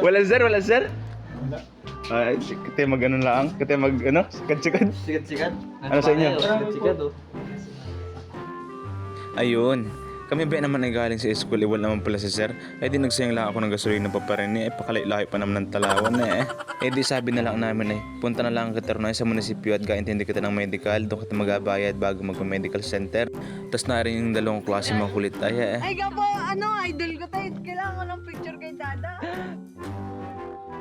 Wala sir, wala sir. Ay, kita mag-ano lang, kita mag-ano, sikat-sikat. Sikat-sikat. Ano sa inyo? Sikat-sikat oh. Ayun. Kami ba naman ay galing sa school, wala naman pala si sir. Eh di nagsayang lang ako ng gasolina pa rin eh. Pakalay-lahi pa naman ng Talawan eh. Eh di sabi na lang namin eh, punta na lang kita rin sa munisipyo at kaintindi kita ng medical. Doon kita magabayad bago mag-medical center. Tapos na rin yung dalawang klase mga kulit tayo eh. Ay, gapo, ano, idol ko tayo. Kailangan ko ng picture kay Dada.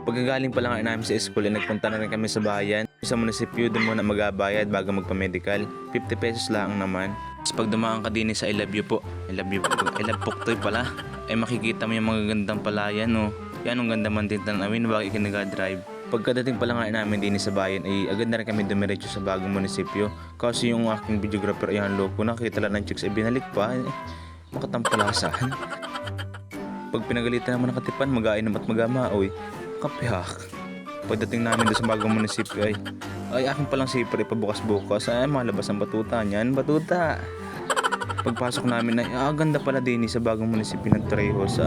Pagkagaling pa lang namin sa school, eh, nagpunta na rin kami sa bayan. Sa munisipyo, doon muna magabayad bago magpa-medical. 50 pesos lang naman. Tapos pag dumaan ka din sa I love you po, I love you po, I love Puktoy pala, ay makikita mo yung mga gandang palayan, no? Yan ang ganda man din tanawin, bakit ka nag-drive. Pagkadating pa lang namin din sa bayan, ay agad na rin kami dumiretso sa bagong munisipyo. Kasi yung aking videographer ay ang loko, nakita lang ng chicks ay binalik pa, makatampalasan. Pag pinagalitan naman ng katipan, mag-ainom at mag-amaoy, kapihak. Pagdating namin doon sa bagong munisipyo ay akin palang sipre pabukas-bukas ay malabas ang batuta niyan, batuta. Pagpasok namin ay ganda pala din sa bagong munisipyo ng Trejos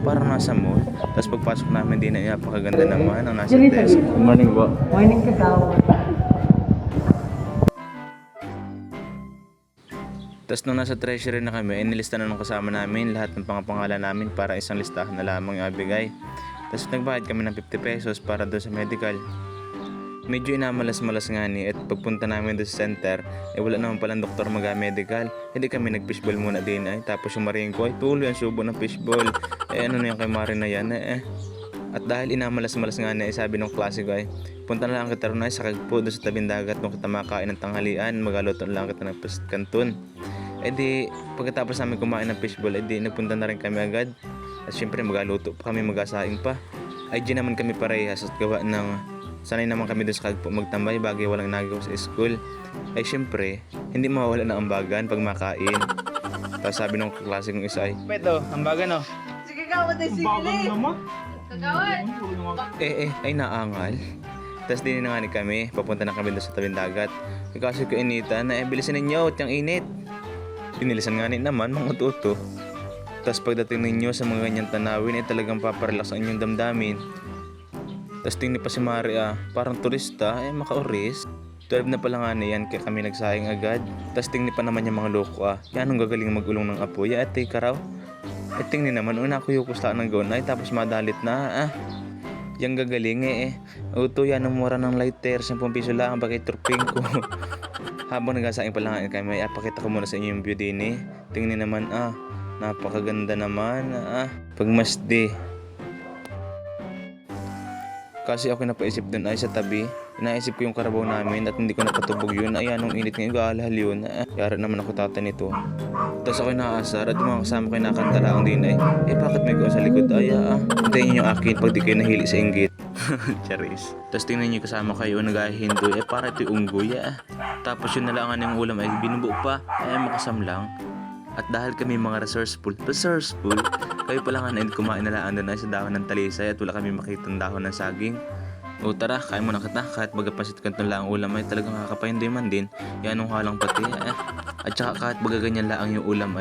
parang nasa mall. Tapos pagpasok namin din ay napakaganda naman ang nasa desk. Good morning po. Morning ka daw. Tapos nung nasa treasury na kami, nilista na nung kasama namin lahat ng pangapangalan namin para isang listahan na lamang ibigay. Tapos nagbayad kami ng 50 pesos para doon sa medical. Medyo inamalas-malas nga ni at pagpunta namin doon sa center, wala naman palang doktor mag-medical. Hindi kami nag-fishball muna din tapos yung maring ko ay tuloy ang subo ng fishball. Ano na yung kay Mari na yan At dahil inamalas-malas nga ni sabi ng klase ko punta na lang kita rin sa Kagpo doon sa tabing dagat nung kita makain ng tanghalian, magaluto lang kita ng kanton. Di pagkatapos namin kumain ng fishball, di nagpunta na rin kami agad. At syempre magaluto pa kami, magasaing pa. Di naman kami parehas at gawa ng sanay naman kami doon sa Kagpo magtambay bagay walang nagawa sa school. Syempre, hindi mawawala ng ambagan pag makain. Tapos sabi ng klase kong isa Peto, ambagan Sige ka, matay sigili. Kagawan. Ay naangal. Tapos din na nga ni kami, papunta na kami doon sa tabing dagat. Kasi ko inita na bilisan ninyo at yung init. Pinilisan nga naman mga tuto. Tapos pagdating ninyo sa mga ganyang tanawin talagang paparelax ang inyong damdamin. Tapos tingin pa si Mari parang turista makauris. 12 na pala nga na yan kaya kami nagsayang agad. Tapos tingin pa naman yung mga loko yan ang gagaling magulong ng apoy ate karaw. Tingin naman una ko yung kusta ng gawin tapos madalit na Yang gagaling Auto yan ang mura ng lighter 10 piso lang bakit turping ko. Habang nagsasaing pa lang kami pakita ko muna sa inyo yung view din Tingnan naman napakaganda naman pagmasdi. Kasi ako napaisip dun sa tabi. Inaisip ko yung karabaw namin at hindi ko napatubog yun. Anong init ngayon, gaalahal yun. Yara naman ako tata nito. Tapos ako naasar at yung mga kasama ko nakanta lang din bakit may gawin sa likod? Hintayin nyo yung akin pag di kayo nahili sa inggit. Charis. Tapos tingnan nyo kasama kayo nagahindo para ito yung unggoy Tapos yun nalangan yung ulam binubuo pa. Makasam lang. At dahil kami mga resourceful, kayo pala nga kumain na lang doon sa dahon ng talisay at wala kami makitang dahon ng saging. O tara, kaya mo na kita, kahit bagapasit kanton lang ang ulam talagang kakapahindoy man din, yan ang halang pati At saka kahit baga ganyan lang yung ulam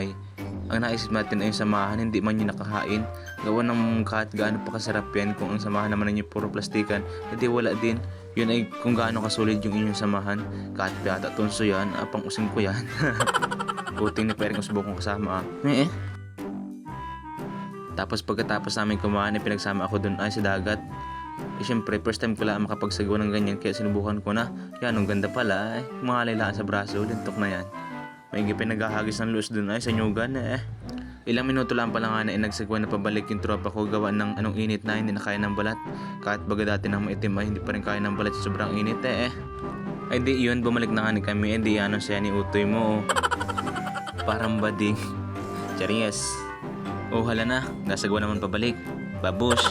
ang naisip natin ay yung samahan, hindi man yung nakahain. Gawa ng kahit gaano pa kasarap yan kung ang samahan naman ninyo puro plastikan, hindi wala din. Yun ay kung gaano kasulid yung inyong samahan, kahit biyata tunso yan, pang using ko yan. Buting ni Pering usubok kong kasama Tapos pagkatapos namin kumain pinagsama ako dun sa dagat. Siyempre first time ko lang makapagsagawa ng ganyan kaya sinubukan ko na. Yan ang ganda pala mga laylaan sa braso, lintok na yan. May pinaghahagis ng luos dun sa nyugan Ilang minuto lang pala nga nagsagawa na pabalik yung tropa ko gawa ng anong init na hindi na kaya ng balat. Kahit baga dati nang maitim hindi pa rin kaya ng balat sa sobrang init di yun, bumalik na nga kami di siya ni utoy mo parang bading. Charis. Hala na, nasagawa naman pabalik. Babush.